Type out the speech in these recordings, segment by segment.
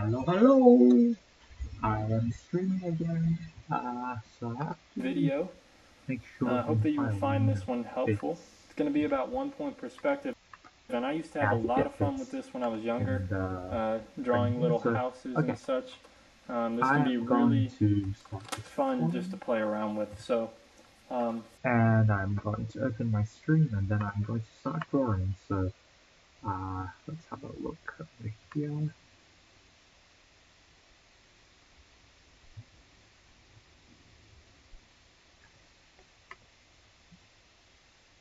Hello. I am streaming again. So I have to video. make sure Hope that you find this one it's helpful. It's going to be about 1 point perspective, and I used to have a lot of fun with this when I was younger, drawing little houses and such. This can be really fun just to play around with. So, and I'm going to open my stream and then I'm going to start drawing. So let's have a look over here.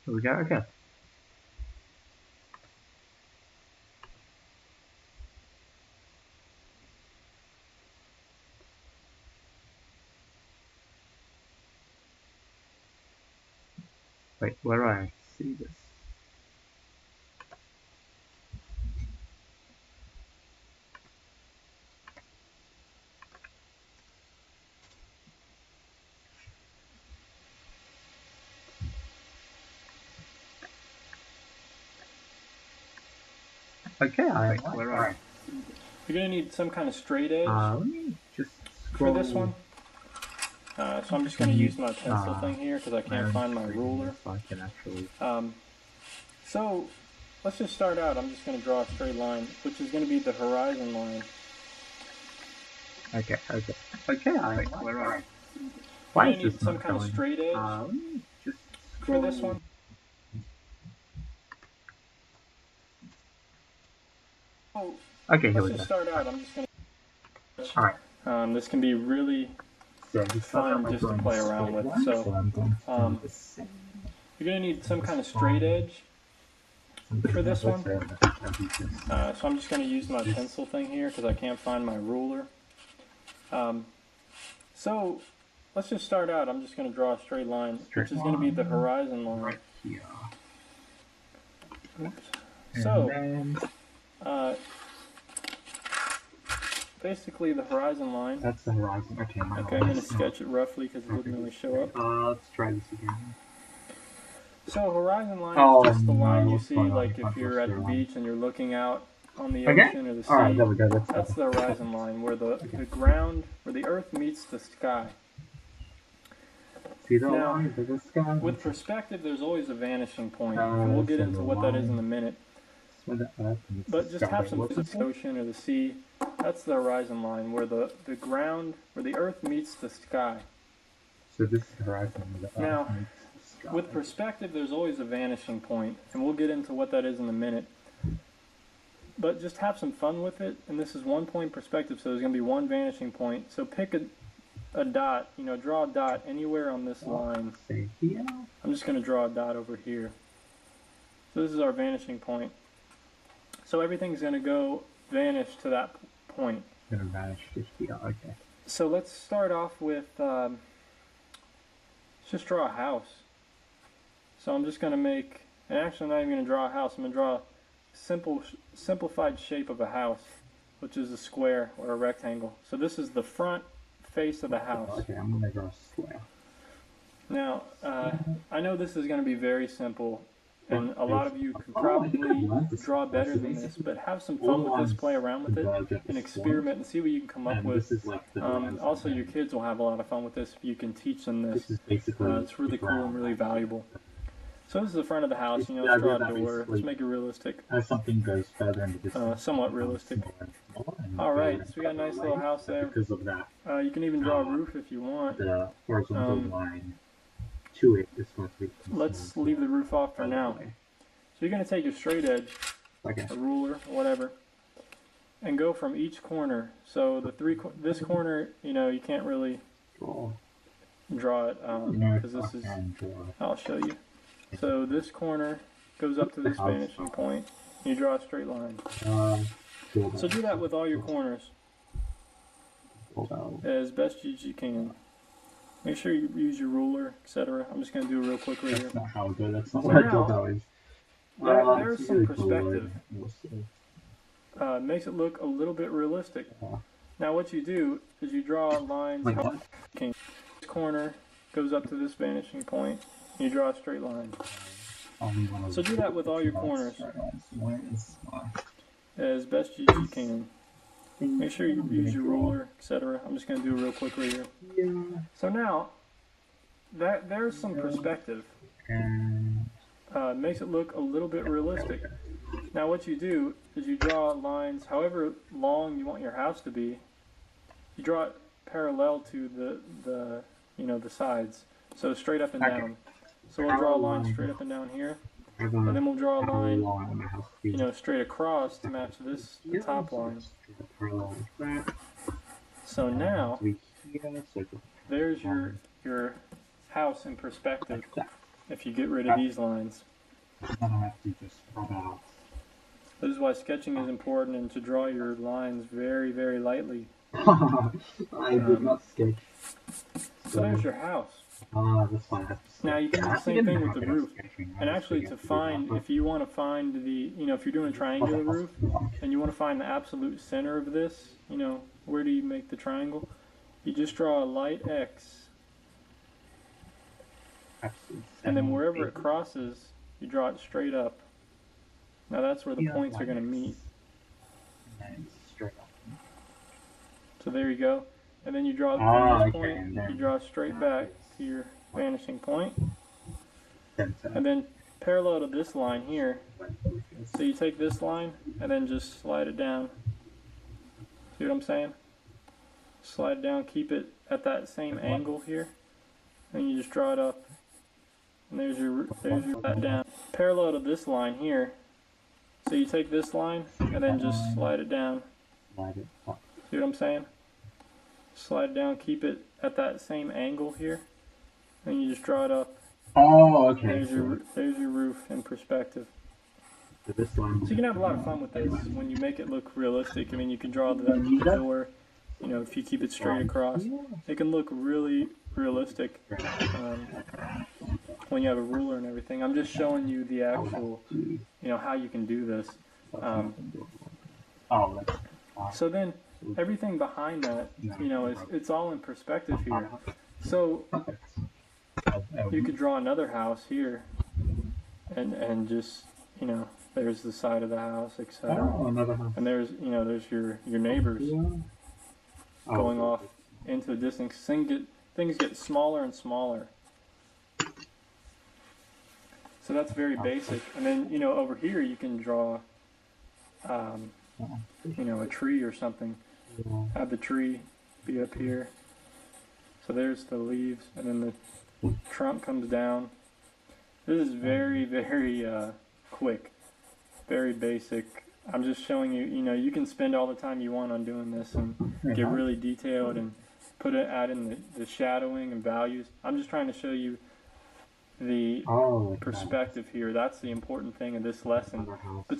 Here we go. Okay. Wait, where do I see this? Okay, where are I? You're going to need some kind of straight edge Let me just scroll. for this one. So I'm just going to use my pencil thing here because I can't find my ruler. So I can actually... So let's just start out. I'm just going to draw a straight line, which is going to be the horizon line. Okay, where are I? Why is this some kind of straight edge just for this one? Okay, here let's we go. Just start out. I'm just going to... Alright. This can be really fun just to play around with. So you're going to need some kind of straight edge for this one. So I'm just going to use my pencil thing here because I can't find my ruler. So let's just start out. I'm just going to draw a straight line, which is going to be the horizon line. Right here. Oops. So basically the horizon line. That's the horizon. Okay, I'm going to sketch it roughly because it didn't really show up. Let's try this again. So horizon line is just the line you see, like if you're at the beach and you're looking out on the ocean or the sea. Alright, there we go. That's the horizon line, where the ground, where the earth meets the sky. See that line to the sky? With perspective, there's always a vanishing point, and we'll get into what that is in a minute. But just have some physics, the ocean or the sea. That's the horizon line, where the ground, where the earth meets the sky. So this is the horizon where the earth meets the sky. With perspective, there's always a vanishing point, and we'll get into what that is in a minute. But just have some fun with it, and this is 1 point perspective, so there's going to be one vanishing point. So pick a dot, draw a dot anywhere on this line. I'm just going to draw a dot over here. So this is our vanishing point. So everything's going to go vanish to that point. It's going to vanish to here, okay. So let's start off with, let's just draw a house. So I'm just going to make, and actually I'm not even going to draw a house, I'm going to draw a simplified shape of a house, which is a square or a rectangle. So this is the front face of the house. Okay, I'm going to draw a square. Now, I know this is going to be very simple, and a lot of you could probably draw better than this, but have some fun with this, play around with it, and experiment and see what you can come up with. Also, your kids will have a lot of fun with this if you can teach them this. It's really cool and really valuable. So this is the front of the house, let's draw a door, let's make it realistic. As something goes further into this, somewhat realistic. Alright, so we got a nice little house there. Because of that. You can even draw a roof if you want. The horizontal line to it is going to be... Let's leave the roof off for now. So you're going to take your straight edge, a ruler, whatever, and go from each corner. So this corner, you can't really draw it, because this is, I'll show you. So this corner goes up to this vanishing point. You draw a straight line. So do that with all your corners as best as you can. Make sure you use your ruler, etc. I'm just going to do it real quick right here. That's not how I do it. That's not what I do always. There's some perspective. Makes it look a little bit realistic. Now what you do is you draw lines. This corner goes up to this vanishing point. You draw a straight line. So do that with all your corners as best as you can. Make sure you use your ruler, etc. I'm just going to do it real quick right here. Yeah. So now, there's some perspective. And Makes it look a little bit realistic. Now what you do is you draw lines however long you want your house to be. You draw it parallel to the sides. So straight up and down. So we'll draw a line straight up and down here. And then we'll draw a line, straight across to match the top line. So now, there's your house in perspective if you get rid of these lines. Then I have to just rub it out. This is why sketching is important and to draw your lines very, very lightly. I did not sketch. So there's your house. That's fine. Now you can do the same thing with the roof. And actually to find, if you want to find if you're doing a triangular roof and you want to find the absolute center of this, where do you make the triangle? You just draw a light X. And then wherever it crosses, you draw it straight up. Now that's where the points are going to meet. So there you go. And then you draw from this point, you draw straight back to your vanishing point. And then parallel to this line here, so you take this line and then just slide it down. See what I'm saying? Slide it down, keep it at that same angle here. And you just draw it up. And there's your that down. Parallel to this line here, so you take this line and then just slide it down. See what I'm saying? Slide it down, keep it at that same angle here, and you just draw it up. Oh, okay. There's your roof in perspective. So you can have a lot of fun with this when you make it look realistic. I mean, you can draw the door, if you keep it straight across. It can look really realistic when you have a ruler and everything. I'm just showing you the actual, how you can do this. So then, everything behind that, it's all in perspective here. So you could draw another house here, and just there's the side of the house, etc. And there's your neighbors going off into the distance. Things get smaller and smaller. So that's very basic. And then over here you can draw a tree or something. Have the tree be up here. So there's the leaves, and then the trunk comes down. This is very, very quick, very basic. I'm just showing you, you can spend all the time you want on doing this and get really detailed and add in the shadowing and values. I'm just trying to show you the perspective here. That's the important thing in this lesson. But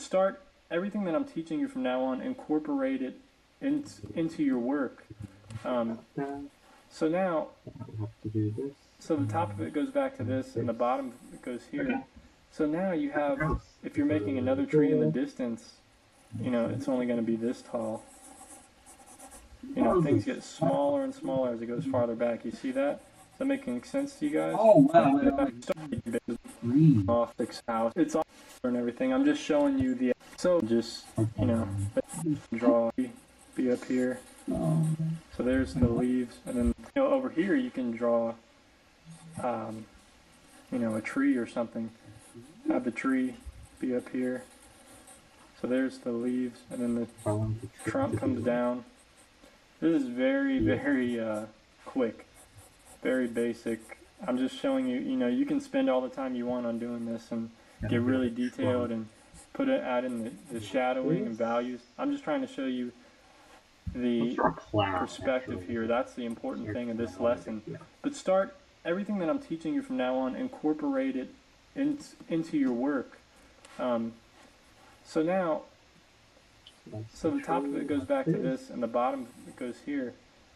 everything that I'm teaching you from now on, incorporate it into your work. So now, so the top of it goes back to this, and the bottom of it goes here. So now you have, if you're making another tree in the distance, it's only going to be this tall. Things get smaller and smaller as it goes farther back. You see that? Is that making sense to you guys? Off the house. It's all and everything. I'm just showing you the. So just draw be up here. So there's the leaves, and then over here you can draw a tree or something. Have the tree be up here. So there's the leaves, and then the trunk comes down. This is very, very quick, very basic. I'm just showing you, you can spend all the time you want on doing this and get really detailed and add in the shadowing and values. I'm just trying to show you the perspective here. That's the important thing in this lesson. But everything that I'm teaching you from now on, incorporate it into your work. So now, so the top of it goes back to this, and the bottom of it goes here.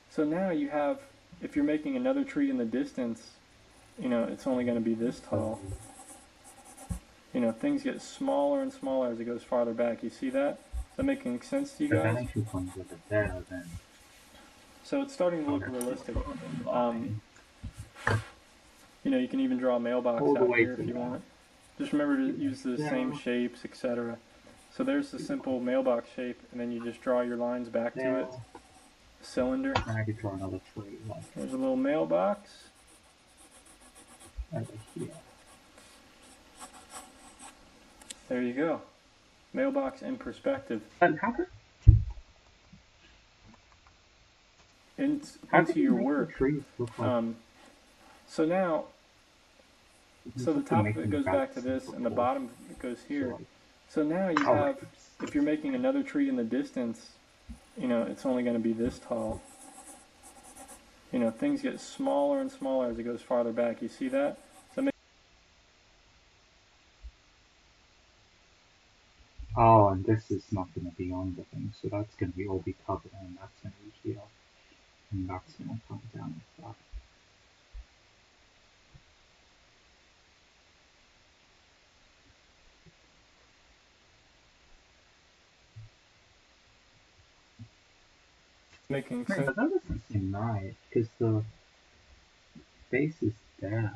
So now you have, if you're making another tree in the distance, it's only going to be this tall. Things get smaller and smaller as it goes farther back. You see that? Is that making sense to you guys? So it's starting to look realistic. You can even draw a mailbox out here if you want. Just remember to use the same shapes, etc. So there's the simple mailbox shape, and then you just draw your lines back to it. Cylinder. And I could draw another tree like There's a little mailbox. over here. There you go. Mailbox in perspective. And how could into your work. Trees look like So now, so the top of it goes back to this, and the bottom goes here. So now you have, if you're making another tree in the distance, you know, it's only going to be this tall. You know, things get smaller and smaller as it goes farther back. You see that? So oh, and this is not going to be on the thing, so that's going to be all be covered, and that's going to be here, and that's going to come down like that. making Wait, sense. but that doesn't seem right, because the base is there.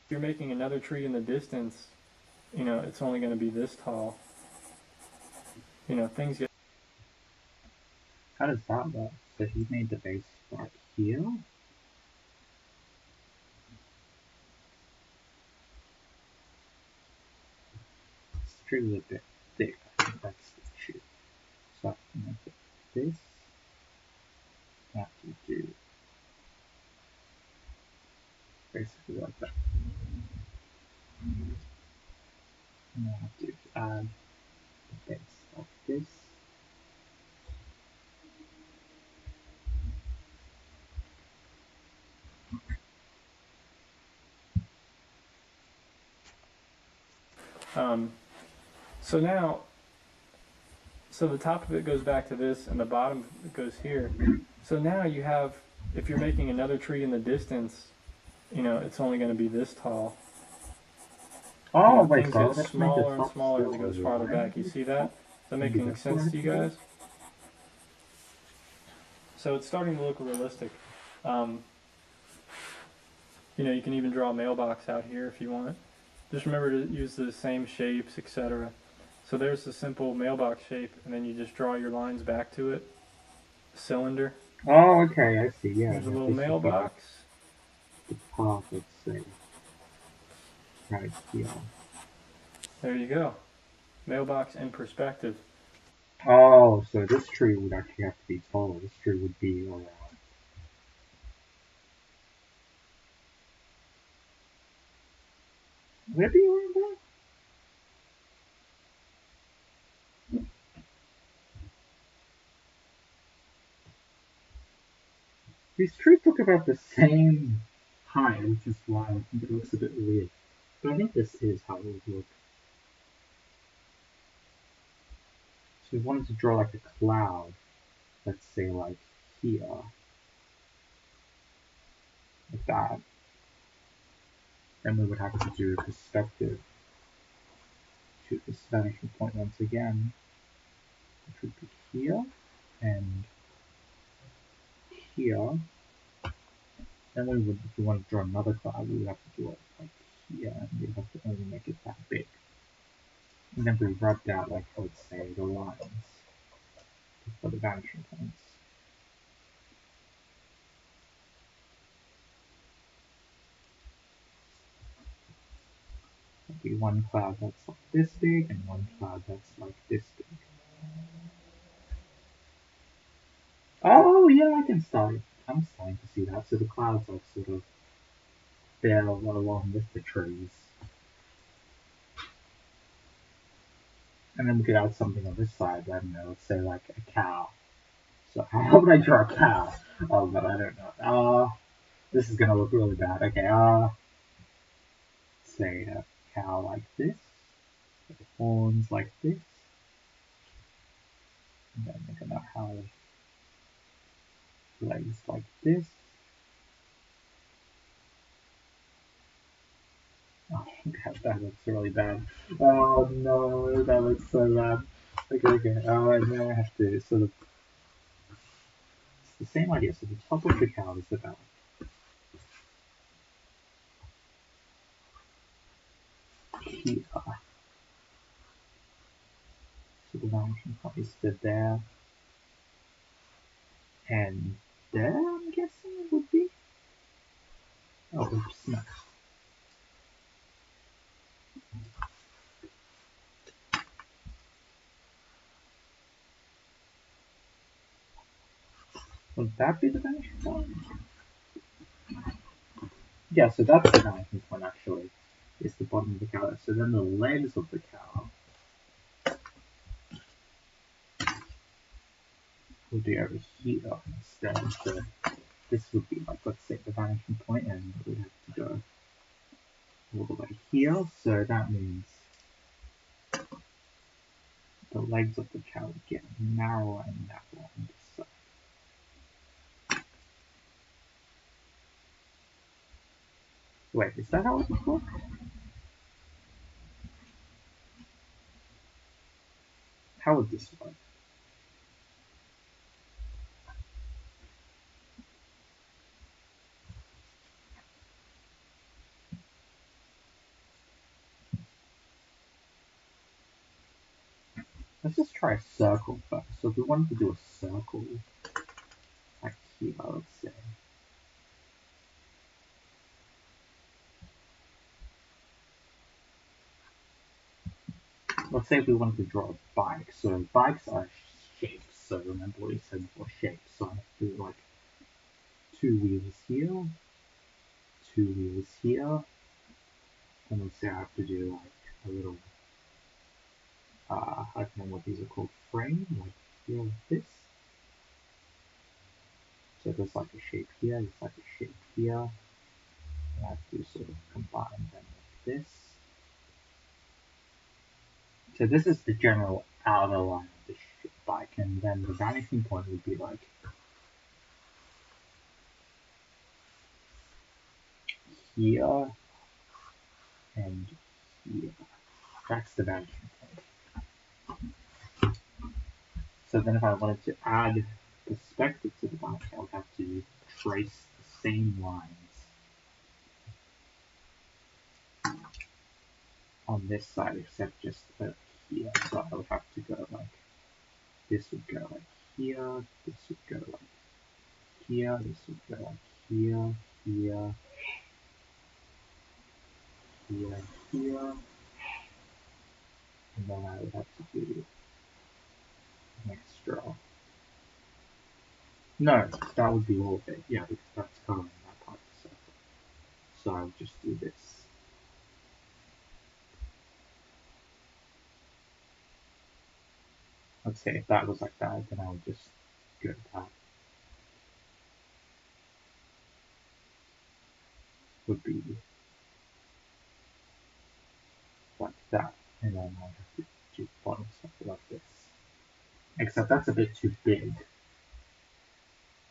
If you're making another tree in the distance, you know, it's only going to be this tall. You know, things get. How does that work? So he made the base right here? This tree is a bit thick, I think that's the issue. So I have to make it this. I have to do basically like that. And I have to add the base like this. So now, so the top of it goes back to this, and the bottom goes here. So now you have, if you're making another tree in the distance, you know, it's only going to be this tall. Oh, You know, wait, things so get let's smaller make and smaller as it goes farther back. You see that? Is that making sense to you guys? So it's starting to look realistic. You know, you can even draw a mailbox out here if you want. Just remember to use the same shapes, etc. So there's the simple mailbox shape, and then you just draw your lines back to it. Cylinder. Oh, okay, I see, yeah. There's a little mailbox. The top, let's say, right here. There you go. Mailbox in perspective. Oh, so this tree would actually have to be taller. This tree would be around. Would it be around that? These trees look about the same height, which is why I think it looks a bit weird. But I think this is how it would look. So we wanted to draw like a cloud, let's say like here. Like that. Then we would have to do a perspective to this vanishing point once again, which would be here and here. Then we would, if we want to draw another cloud, we would have to do it like here, and we'd have to only make it that big. And then we rubbed out, like I would say, the lines for the vanishing points. There'd be one cloud that's like this big, and one cloud that's like this big. Oh yeah, I'm starting to see that. So the clouds are sort of there along with the trees. And then we could add something on this side, I don't know, let's say like a cow. So how would I draw a cow? Oh, but I don't know. This is gonna look really bad. Okay, say a cow like this, horns like this, and then we're gonna have legs like this. Oh god, that looks really bad. Oh no, that looks so bad. Okay. And then I have to sort of, it's the same idea. So the top of the cow is about here. the vanishing point is to there. And there, I'm guessing it would be? Oh, oops, no. Would that be the vanishing point? Yeah, so that's the vanishing point actually. It's the bottom of the cow. So then the legs of the cow would be over here instead. So this would be like, let's say, the vanishing point, and we'd have to go all the way here. So that means the legs of the cow would get narrower and narrower on this side. Wait, is that how it would work? How would this work? Let's just try a circle first. So if we wanted to do a circle, like here, let's say. Let's say if we wanted to draw a bike. So bikes are shapes. So remember what we said before, shapes. So I have to do like 2 wheels here, 2 wheels here. And let's say I have to do like a little, I don't know what these are called, frame, like here like this. So there's like a shape here, there's like a shape here. And I have to sort of combine them like this. So this is the general outer line of the bike, and then the vanishing point would be like here and here. That's the vanishing point. So then if I wanted to add perspective to the bike, I would have to trace the same lines on this side, except just here. So I would have to go like, this would go like here, this would go like here, this would go like here, here, here, here. And then I would have to do an extra. No, that would be all of it. Yeah, because that's covering that part of the circle. So I would just do this. Let's say if that was like that, then I would just go that. Would be like that. And then I would have to do bottom something like this. Except that's a bit too big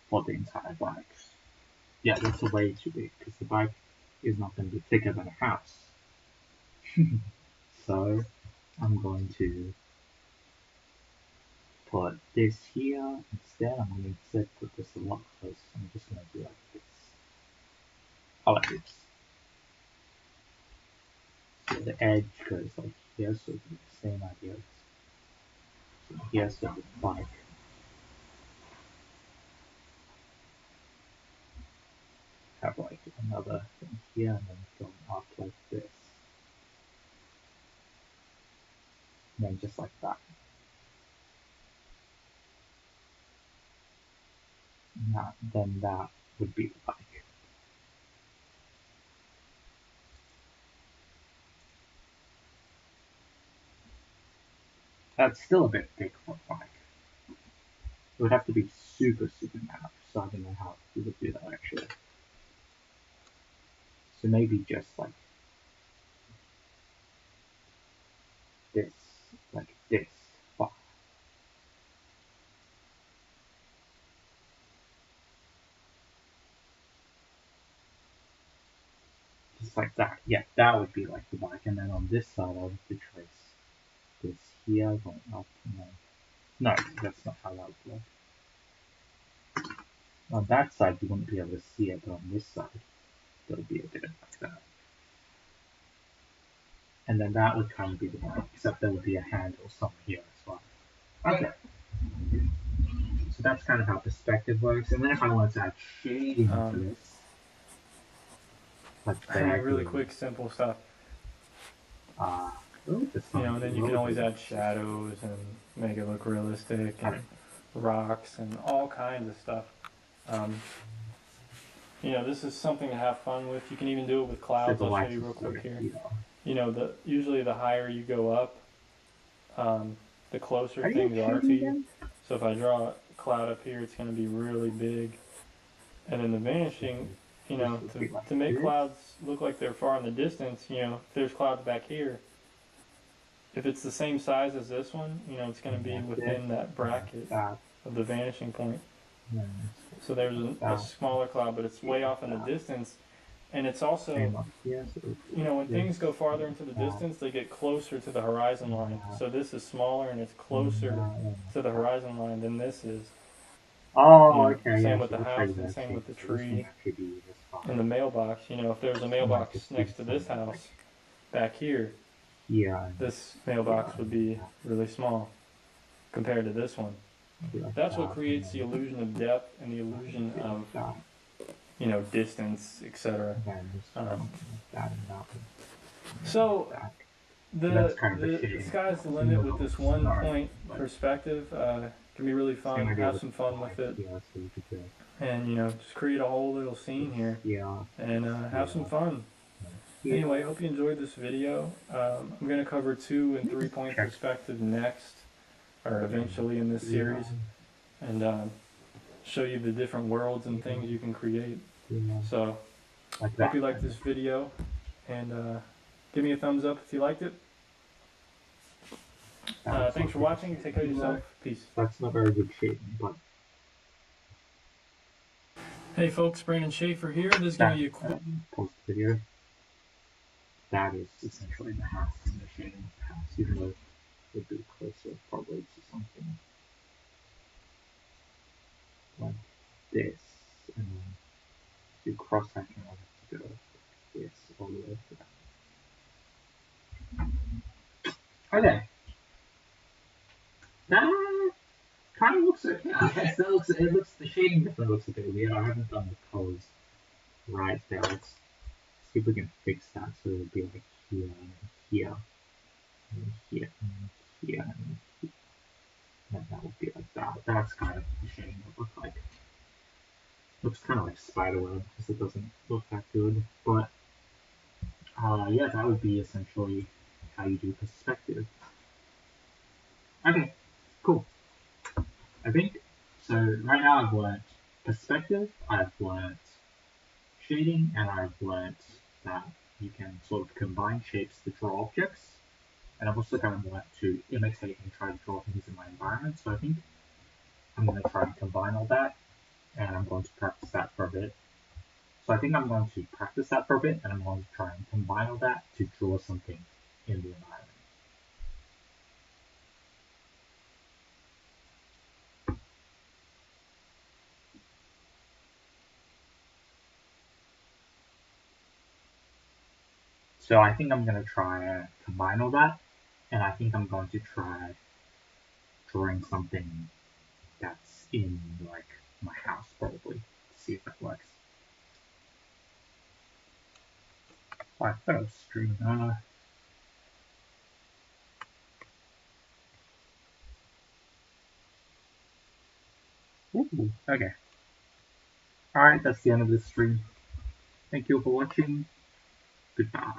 for the entire bike. Yeah, that's way too big because the bike is not going to be thicker than a house. So I'm going to put this here instead. I'm going to instead put this a lot closer. I'm just going to do like this. I like this. So the edge goes like here, so the same idea. So here's the bike. Have like another thing here and then going up like this. And then just like that. Now, then that would be the bike. That's still a bit big for a bike. It would have to be super, super narrow, so I don't know how we would do that actually. So maybe just like this, far. Just like that. Yeah, that would be like the bike. And then on this side, I would have to trace this here, going up, and then... No, that's not how that would work. On that side, you wouldn't be able to see it, but on this side, it would be a bit like that. And then that would kind of be the bike, except there would be a handle somewhere here as well. Okay. So that's kind of how perspective works. And then if I want to add shading to this, let's say I really do, quick, simple stuff. And then you can always add shadows and make it look realistic, and rocks and all kinds of stuff. This is something to have fun with. You can even do it with clouds. I'll show you real quick here. Usually the higher you go up, the closer things are to you. So if I draw a cloud up here, it's going to be really big. And then the vanishing, to make clouds look like they're far in the distance, if there's clouds back here, if it's the same size as this one, it's going to be within that bracket of the vanishing point. So there's a smaller cloud, but it's way off in the distance. And it's also, when things go farther into the distance, they get closer to the horizon line. So this is smaller and it's closer to the horizon line than this is. Oh, okay. Same with the house and same with the tree and the mailbox. If there's a mailbox next to this house back here, this mailbox would be really small compared to this one. That's what creates the illusion of depth and the illusion of, distance, etc. So the sky's the limit with this 1 point perspective. Can be really fun. Have some fun with it, and just create a whole little scene here, and have some fun. Anyway, hope you enjoyed this video. I'm going to cover 2 and 3 point perspective next, or eventually in this series, and show you the different worlds and things you can create. So, hope you liked this video, and give me a thumbs up if you liked it. Thanks for watching. Take care of yourself. Peace. That's not very good shading, but... Hey folks, Brandon Schaefer here. This is going to be a quick post video. That is essentially the house and the shading of the house, even though it would be closer probably to something like this, and then do cross section, I'll have to go like this all the way to that. Okay. That kind of looks okay. Yes, the shading definitely looks a bit weird. I haven't done the colors right there. Let's see if we can fix that so it'll be like here and here and here and here and here. And that would be like that. That's kind of the shading would look like. Looks kind of like spiderweb because it doesn't look that good. But yeah, that would be essentially how you do perspective. Okay, cool. I think, so right now I've learnt perspective, I've learnt shading, and I've learnt that you can sort of combine shapes to draw objects. And I've also kind of learnt to imitate and try to draw things in my environment. So I think I'm going to try and combine all that, and I'm going to practice that for a bit. So I think I'm going to practice that for a bit, and I'm going to try and combine all that to draw something in the environment. So I think I'm going to try and combine all that, and I think I'm going to try drawing something that's in like my house probably to see if that works. I thought I was streaming. Ooh, okay. Alright, that's the end of this stream. Thank you for watching. Goodbye.